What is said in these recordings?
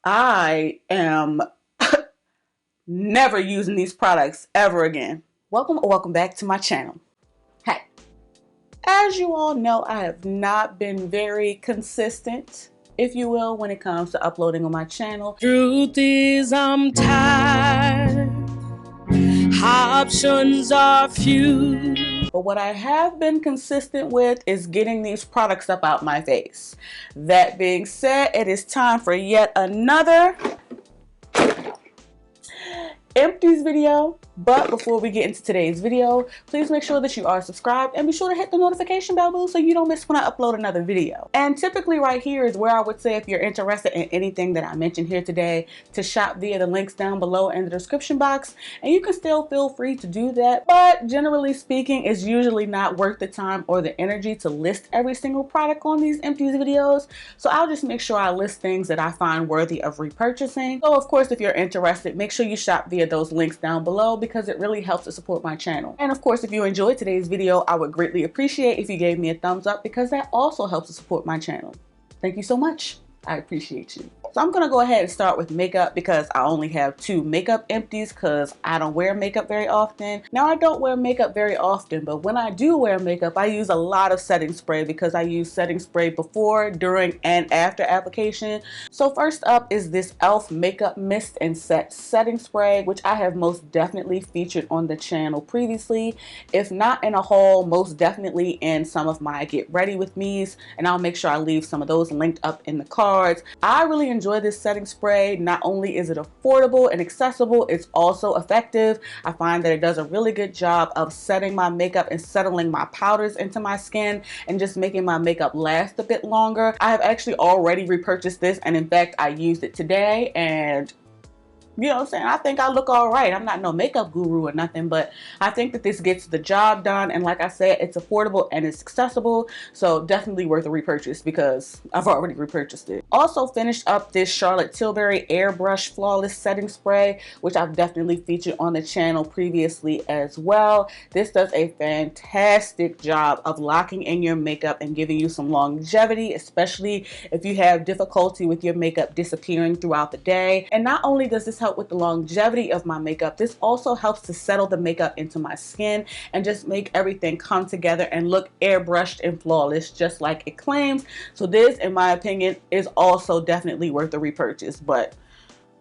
I am never using these products ever again. Welcome back to my channel. Hey, as you all know, I have not been very consistent, if you will, when it comes to uploading on my channel. Truth is, I'm tired. Options are few. But what I have been consistent with is getting these products up out my face. That being said, it is time for yet another empties video. But before we get into today's video, please make sure that you are subscribed and be sure to hit the notification bell so you don't miss when I upload another video. And typically right here is where I would say, if you're interested in anything that I mentioned here today, to shop via the links down below in the description box. And you can still feel free to do that, but generally speaking, it's usually not worth the time or the energy to list every single product on these empties videos. So I'll just make sure I list things that I find worthy of repurchasing. So of course, if you're interested, make sure you shop via those links down below, because it really helps to support my channel. And of course, if you enjoyed today's video, I would greatly appreciate if you gave me a thumbs up, because that also helps to support my channel. Thank you so much. I appreciate you. So I'm gonna go ahead and start with makeup, because I only have 2 makeup empties because I don't wear makeup very often. Now, I don't wear makeup very often, but when I do wear makeup, I use a lot of setting spray, because I use setting spray before, during, and after application. So first up is this e.l.f. Makeup Mist and Set Setting Spray, which I have most definitely featured on the channel previously. If not in a haul, most definitely in some of my Get Ready With Me's, and I'll make sure I leave some of those linked up in the cards. I really enjoy this setting spray. Not only is it affordable and accessible, it's also effective. I find that it does a really good job of setting my makeup and settling my powders into my skin and just making my makeup last a bit longer. I have actually already repurchased this, and in fact, I used it today, and you know what I'm saying, I think I look all right. I'm not no makeup guru or nothing, but I think that this gets the job done. And like I said, it's affordable and it's accessible. So definitely worth a repurchase, because I've already repurchased it. Also finished up this Charlotte Tilbury Airbrush Flawless Setting Spray, which I've definitely featured on the channel previously as well. This does a fantastic job of locking in your makeup and giving you some longevity, especially if you have difficulty with your makeup disappearing throughout the day. And not only does this help with the longevity of my makeup, this also helps to settle the makeup into my skin and just make everything come together and look airbrushed and flawless, just like it claims. So this, in my opinion, is also definitely worth a repurchase, but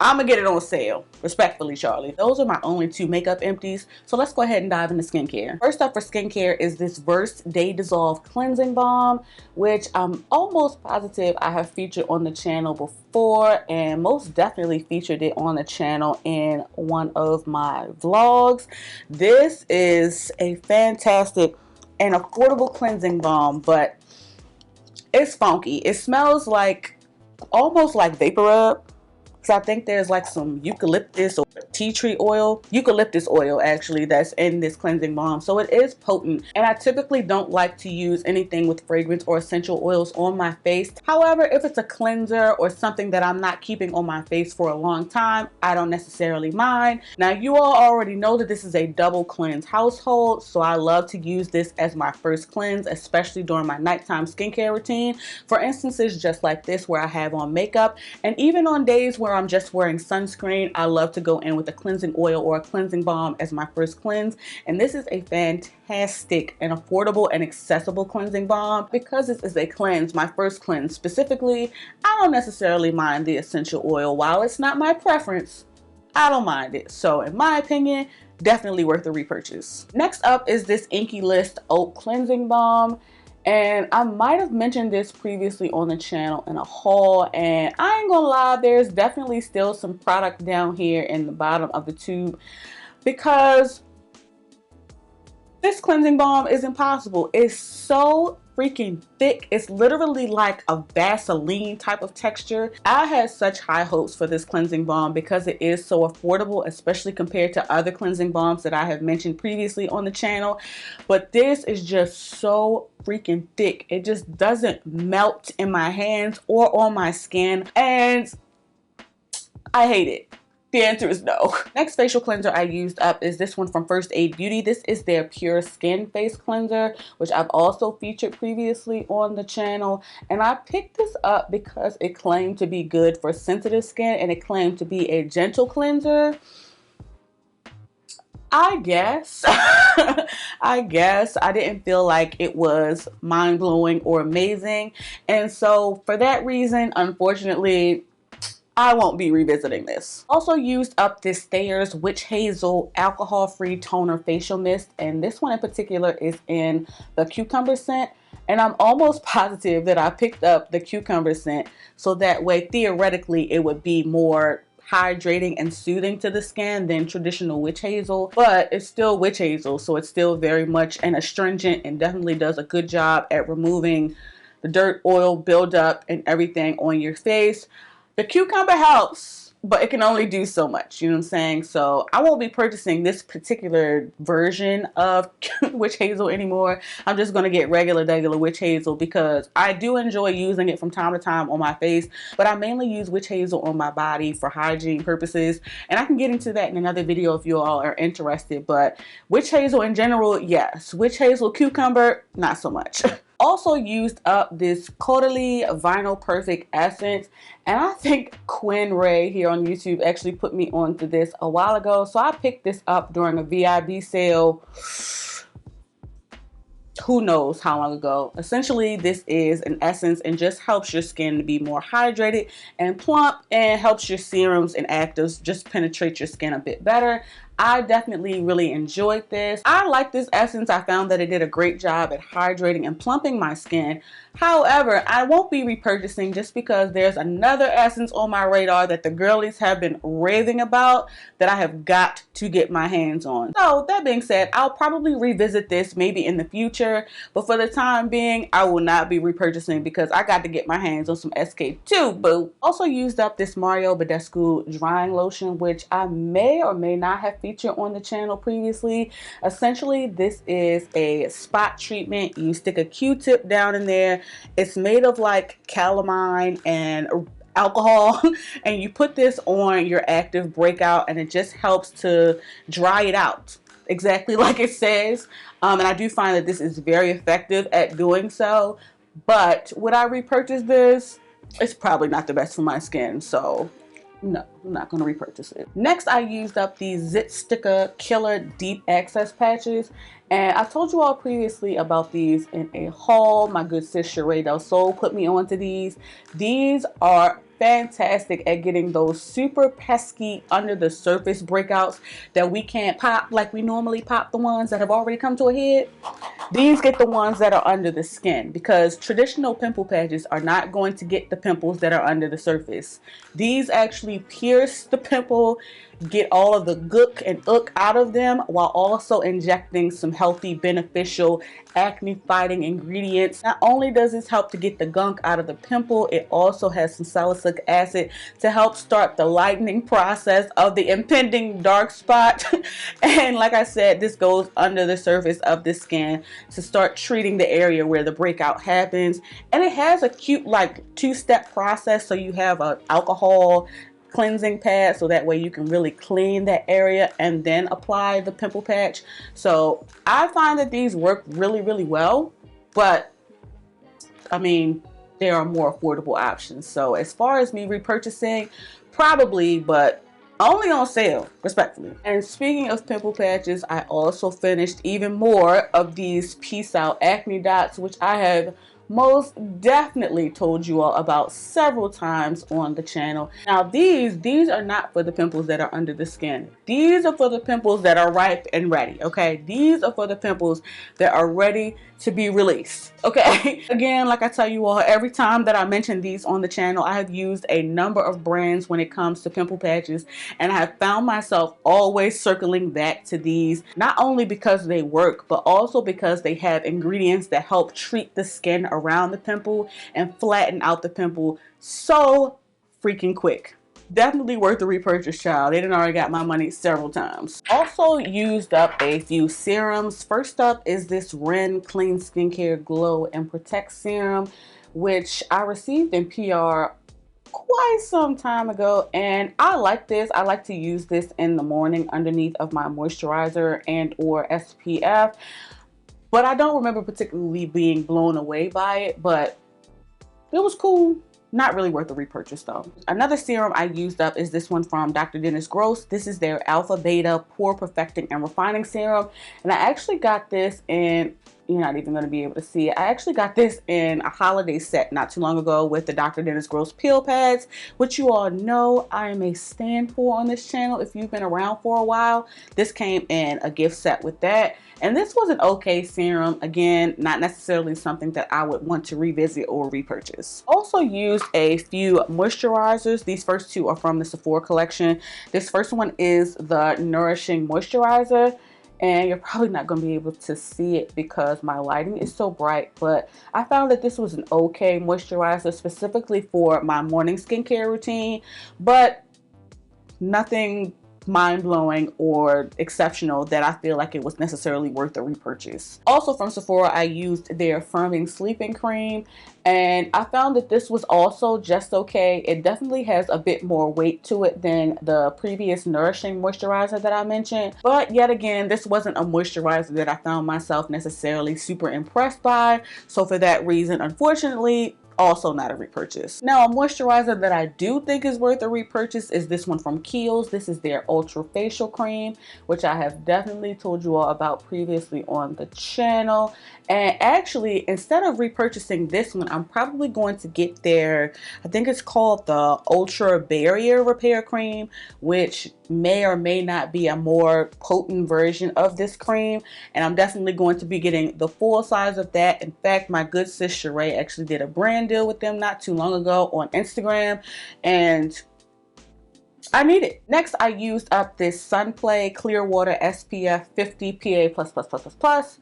I'm gonna get it on sale. Respectfully, Charlie. Those are my only 2 makeup empties. So let's go ahead and dive into skincare. First up for skincare is this Versed Day Dissolve Cleansing Balm, which I'm almost positive I have featured on the channel before, and most definitely featured it on the channel in one of my vlogs. This is a fantastic and affordable cleansing balm, but it's funky. It smells like almost like vapor rub. So I think there's like some eucalyptus or tea tree oil, eucalyptus oil actually, that's in this cleansing balm. So it is potent, and I typically don't like to use anything with fragrance or essential oils on my face. However, if it's a cleanser or something that I'm not keeping on my face for a long time, I don't necessarily mind. Now, you all already know that this is a double cleanse household, so I love to use this as my first cleanse, especially during my nighttime skincare routine. For instances just like this where I have on makeup, and even on days where I'm just wearing sunscreen, I love to go in with a cleansing oil or a cleansing balm as my first cleanse. And this is a fantastic and affordable and accessible cleansing balm. Because this is a cleanse, my first cleanse specifically, I don't necessarily mind the essential oil. While it's not my preference, I don't mind it. So in my opinion, definitely worth a repurchase. Next up is this Inky List Oat Cleansing Balm. And I might have mentioned this previously on the channel in a haul, and I ain't gonna lie, there's definitely still some product down here in the bottom of the tube, because this cleansing balm is impossible. It's so freaking thick. It's literally like a Vaseline type of texture. I had such high hopes for this cleansing balm because it is so affordable, especially compared to other cleansing balms that I have mentioned previously on the channel. But this is just so freaking thick. It just doesn't melt in my hands or on my skin, and I hate it. The answer is no. Next facial cleanser I used up is this one from First Aid Beauty. This is their Pure Skin Face Cleanser, which I've also featured previously on the channel. And I picked this up because it claimed to be good for sensitive skin and it claimed to be a gentle cleanser. I guess. I guess I didn't feel like it was mind-blowing or amazing. And so for that reason, unfortunately, I won't be revisiting this. Also used up this Thayer's Witch Hazel alcohol-free toner facial mist, and this one in particular is in the cucumber scent. And I'm almost positive that I picked up the cucumber scent so that way theoretically it would be more hydrating and soothing to the skin than traditional witch hazel, but it's still witch hazel, so it's still very much an astringent and definitely does a good job at removing the dirt, oil buildup, and everything on your face. The cucumber helps, but it can only do so much, you know what I'm saying? So I won't be purchasing this particular version of witch hazel anymore. I'm just going to get regular witch hazel because I do enjoy using it from time to time on my face, but I mainly use witch hazel on my body for hygiene purposes, and I can get into that in another video if you all are interested. But witch hazel in general, yes. Witch hazel, cucumber, not so much. Also used up this Caudalie Vinyl Perfect Essence, and I think Quinn Ray here on YouTube actually put me onto this a while ago, so I picked this up during a VIB sale. Who knows how long ago. Essentially, this is an essence and just helps your skin to be more hydrated and plump, and helps your serums and actives just penetrate your skin a bit better. I definitely really enjoyed this. I like this essence. I found that it did a great job at hydrating and plumping my skin. However, I won't be repurchasing just because there's another essence on my radar that the girlies have been raving about that I have got to get my hands on. So that being said, I'll probably revisit this maybe in the future, but for the time being, I will not be repurchasing because I got to get my hands on some SK2, boo. Also used up this Mario Badescu drying lotion, which I may or may not have featured on the channel previously. Essentially, this is a spot treatment. You stick a Q-tip down in there. It's made of like calamine and alcohol, and you put this on your active breakout, and it just helps to dry it out, exactly like it says. And I do find that this is very effective at doing so. But would I repurchase this? It's probably not the best for my skin, so no, I'm not going to repurchase it. Next, I used up these Zit Sticker Killer Deep Access Patches. And I told you all previously about these in a haul. My good sis Sheree Del Sol put me onto these. These are fantastic at getting those super pesky under the surface breakouts that we can't pop like we normally pop the ones that have already come to a head. These get the ones that are under the skin, because traditional pimple patches are not going to get the pimples that are under the surface. These actually pierce the pimple, get all of the gook and ook out of them, while also injecting some healthy, beneficial acne fighting ingredients. Not only does this help to get the gunk out of the pimple, it also has some salicylic acid to help start the lightening process of the impending dark spot. And like I said, this goes under the surface of the skin to start treating the area where the breakout happens. And it has a cute like two-step process. So you have an alcohol cleansing pad, so that way you can really clean that area and then apply the pimple patch. So I find that these work really, really well, but I mean, there are more affordable options. So as far as me repurchasing, probably, but only on sale, respectfully. And speaking of pimple patches, I also finished even more of these Peace Out Acne Dots, which I have most definitely told you all about several times on the channel. Now these are not for the pimples that are under the skin. These are for the pimples that are ripe and ready, okay? These are for the pimples that are ready to be released, okay? Again, like I tell you all, every time that I mention these on the channel, I have used a number of brands when it comes to pimple patches, and I have found myself always circling back to these, not only because they work, but also because they have ingredients that help treat the skin around the pimple and flatten out the pimple so freaking quick. Definitely worth the repurchase, child. They done already got my money several times. Also used up a few serums. First up is this Ren Clean Skincare Glow and Protect Serum, which I received in PR quite some time ago, and I like this. I like to use this in the morning underneath of my moisturizer and or SPF, but I don't remember particularly being blown away by it, but it was cool. Not really worth the repurchase though. Another serum I used up is this one from Dr. Dennis Gross. This is their Alpha Beta Pore Perfecting and Refining Serum. And I actually got this in, you're not even going to be able to see it. I actually got this in a holiday set not too long ago with the Dr. Dennis Gross peel pads, which you all know I am a stand for on this channel. If you've been around for a while, this came in a gift set with that. And this was an okay serum. Again, not necessarily something that I would want to revisit or repurchase. Also used a few moisturizers. These first two are from the Sephora collection. This first one is the Nourishing Moisturizer. And you're probably not going to be able to see it because my lighting is so bright, but I found that this was an okay moisturizer specifically for my morning skincare routine, but nothing mind-blowing or exceptional that I feel like it was necessarily worth a repurchase. Also from Sephora, I used their Firming Sleeping Cream, and I found that this was also just okay. It definitely has a bit more weight to it than the previous Nourishing Moisturizer that I mentioned, but yet again, this wasn't a moisturizer that I found myself necessarily super impressed by, so for that reason, unfortunately, also not a repurchase. Now, a moisturizer that I do think is worth a repurchase is this one from Kiehl's. This is their Ultra Facial Cream, which I have definitely told you all about previously on the channel. And actually, instead of repurchasing this one, I'm probably going to get their, I think it's called the Ultra Barrier Repair Cream, which may or may not be a more potent version of this cream. And I'm definitely going to be getting the full size of that. In fact, my good sis Sheree actually did a brand deal with them not too long ago on Instagram, and I need it. Next, I used up this Sunplay Clearwater SPF 50 PA+++++.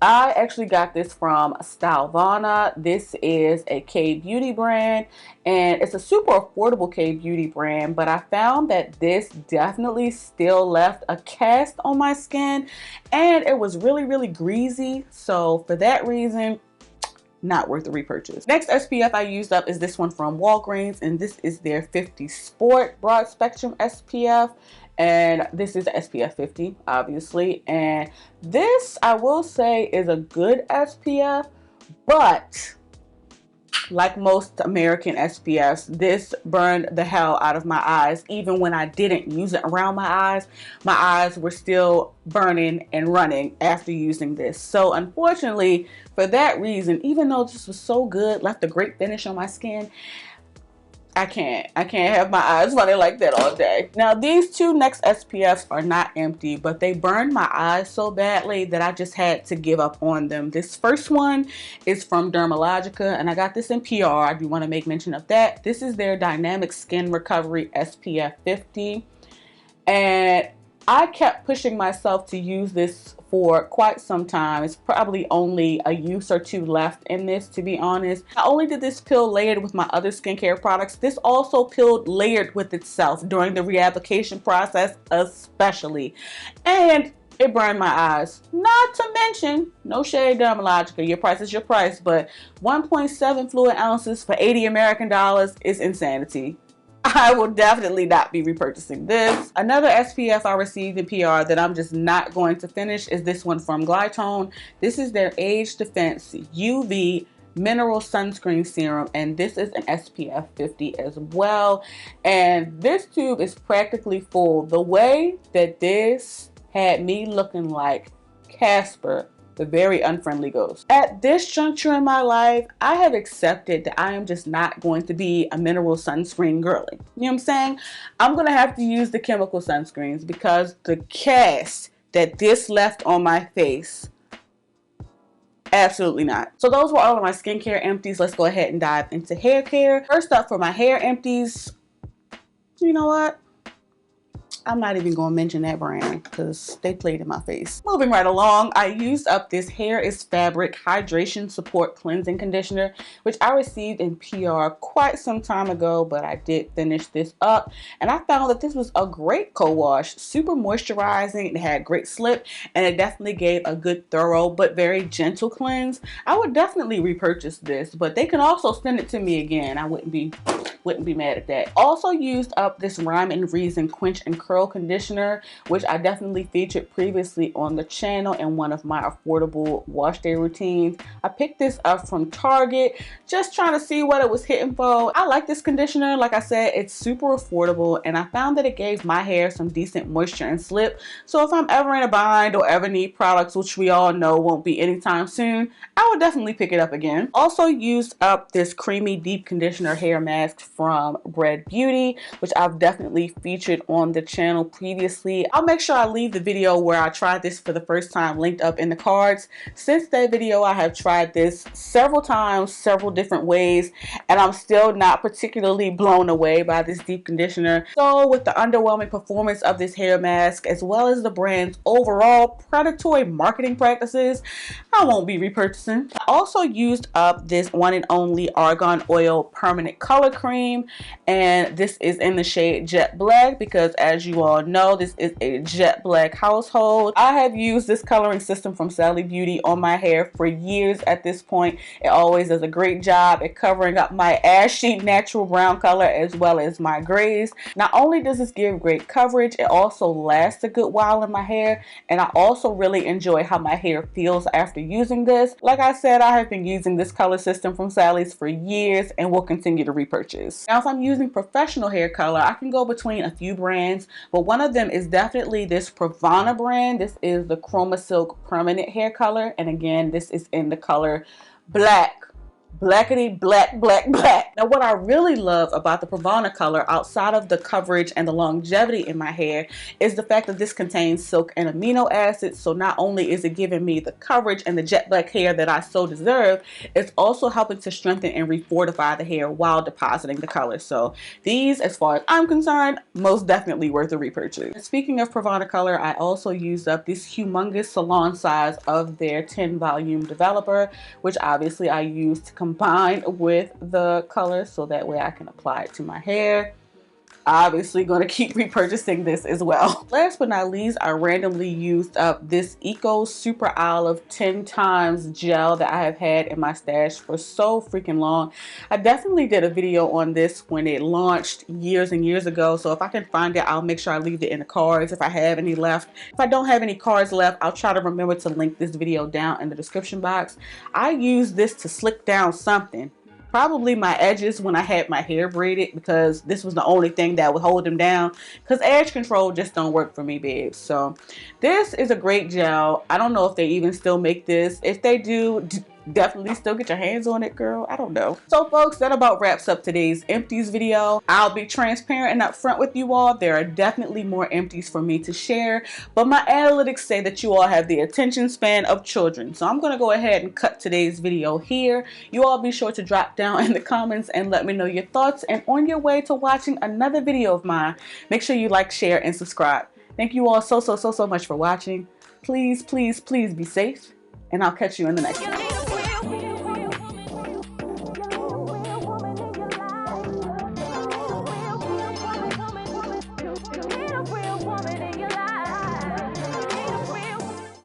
I actually got this from Stylevana. This is a K-beauty brand, and it's a super affordable K-beauty brand, but I found that this definitely still left a cast on my skin, and it was really, really greasy. So for that reason, not worth the repurchase. Next SPF I used up is this one from Walgreens, and this is their 50 Sport Broad Spectrum SPF. And this is SPF 50, obviously. And this, I will say, is a good SPF, but like most American SPFs, this burned the hell out of my eyes. Even when I didn't use it around my eyes were still burning and running after using this. So unfortunately, for that reason, even though this was so good, left a great finish on my skin, I can't have my eyes running like that all day. Now, these two next SPFs are not empty, but they burned my eyes so badly that I just had to give up on them. This first one is from Dermalogica, and I got this in PR. I do want to make mention of that. This is their Dynamic Skin Recovery SPF 50, and I kept pushing myself to use this for quite some time. It's probably only a use or two left in this, to be honest. Not only did this peel layered with my other skincare products, this also peeled layered with itself during the reapplication process especially. And it burned my eyes. Not to mention, no shade Dermalogica, your price is your price, but 1.7 fluid ounces for 80 American dollars is insanity. I will definitely not be repurchasing this. Another SPF I received in PR that I'm just not going to finish is this one from Glytone. This is their Age Defense UV Mineral Sunscreen Serum, and this is an SPF 50 as well. And this tube is practically full. The way that this had me looking like Casper, the very unfriendly ghost. At this juncture in my life, I have accepted that I am just not going to be a mineral sunscreen girly. You know what I'm saying? I'm gonna have to use the chemical sunscreens because the cast that this left on my face, absolutely not. So those were all of my skincare empties. Let's go ahead and dive into hair care. First up, for my hair empties, you know what? I'm not even going to mention that brand because they played in my face. Moving right along, I used up this Hair is Fabric Hydration Support Cleansing Conditioner, which I received in PR quite some time ago, but I did finish this up. And I found that this was a great co-wash, super moisturizing, it had great slip, and it definitely gave a good thorough but very gentle cleanse. I would definitely repurchase this, but they can also send it to me again. I wouldn't be Wouldn't be mad at that. Also used up this Rhyme and Reason Quench and Curl Conditioner, which I definitely featured previously on the channel in one of my affordable wash day routines. I picked this up from Target, just trying to see what it was hitting for. I like this conditioner. Like I said, it's super affordable, and I found that it gave my hair some decent moisture and slip. So if I'm ever in a bind or ever need products, which we all know won't be anytime soon, I would definitely pick it up again. Also used up this creamy deep conditioner hair mask from Red Beauty, which I've definitely featured on the channel previously. I'll make sure I leave the video where I tried this for the first time linked up in the cards. Since that video, I have tried this several times, several different ways, and I'm still not particularly blown away by this deep conditioner. So with the underwhelming performance of this hair mask, as well as the brand's overall predatory marketing practices, I won't be repurchasing. I also used up this one and only Argan Oil Permanent Color Cream, and this is in the shade Jet Black because, as you all know, this is a jet black household. I have used this coloring system from Sally Beauty on my hair for years at this point. It always does a great job at covering up my ashy natural brown color as well as my grays. Not only does this give great coverage, it also lasts a good while in my hair, and I also really enjoy how my hair feels after using this. Like I said, I have been using this color system from Sally's for years and will continue to repurchase. Now, if I'm using professional hair color, I can go between a few brands, but one of them is definitely this Pravana brand. This is the Chroma Silk Permanent Hair Color, and again, this is in the color black. Blackity black black black. Now what I really love about the Pravana color, outside of the coverage and the longevity in my hair, is the fact that this contains silk and amino acids. So not only is it giving me the coverage and the jet black hair that I so deserve, it's also helping to strengthen and refortify the hair while depositing the color. So these, as far as I'm concerned, most definitely worth a repurchase. And speaking of Pravana color, I also used up this humongous salon size of their 10 volume developer, which obviously I used to combine with the color so that way I can apply it to my hair. Obviously going to keep repurchasing this as well. Last but not least, I randomly used up this Eco Super Olive 10 times gel that I have had in my stash for so freaking long. I definitely did a video on this when it launched years and years ago, so if I can find it, I'll make sure I leave it in the cards if I have any left. If I don't have any cards left, I'll try to remember to link this video down in the description box. I used this to slick down something. Probably my edges when I had my hair braided, because this was the only thing that would hold them down, because edge control just don't work for me, babes. So this is a great gel. I don't know if they even still make this. If they do, definitely still get your hands on it, girl. I don't know. So folks, that about wraps up today's empties video. I'll be transparent and upfront with you all. There are definitely more empties for me to share, but my analytics say that you all have the attention span of children. So I'm going to go ahead and cut today's video here. You all be sure to drop down in the comments and let me know your thoughts. And on your way to watching another video of mine, make sure you like, share, and subscribe. Thank you all so much for watching. Please, please, please be safe, and I'll catch you in the next one.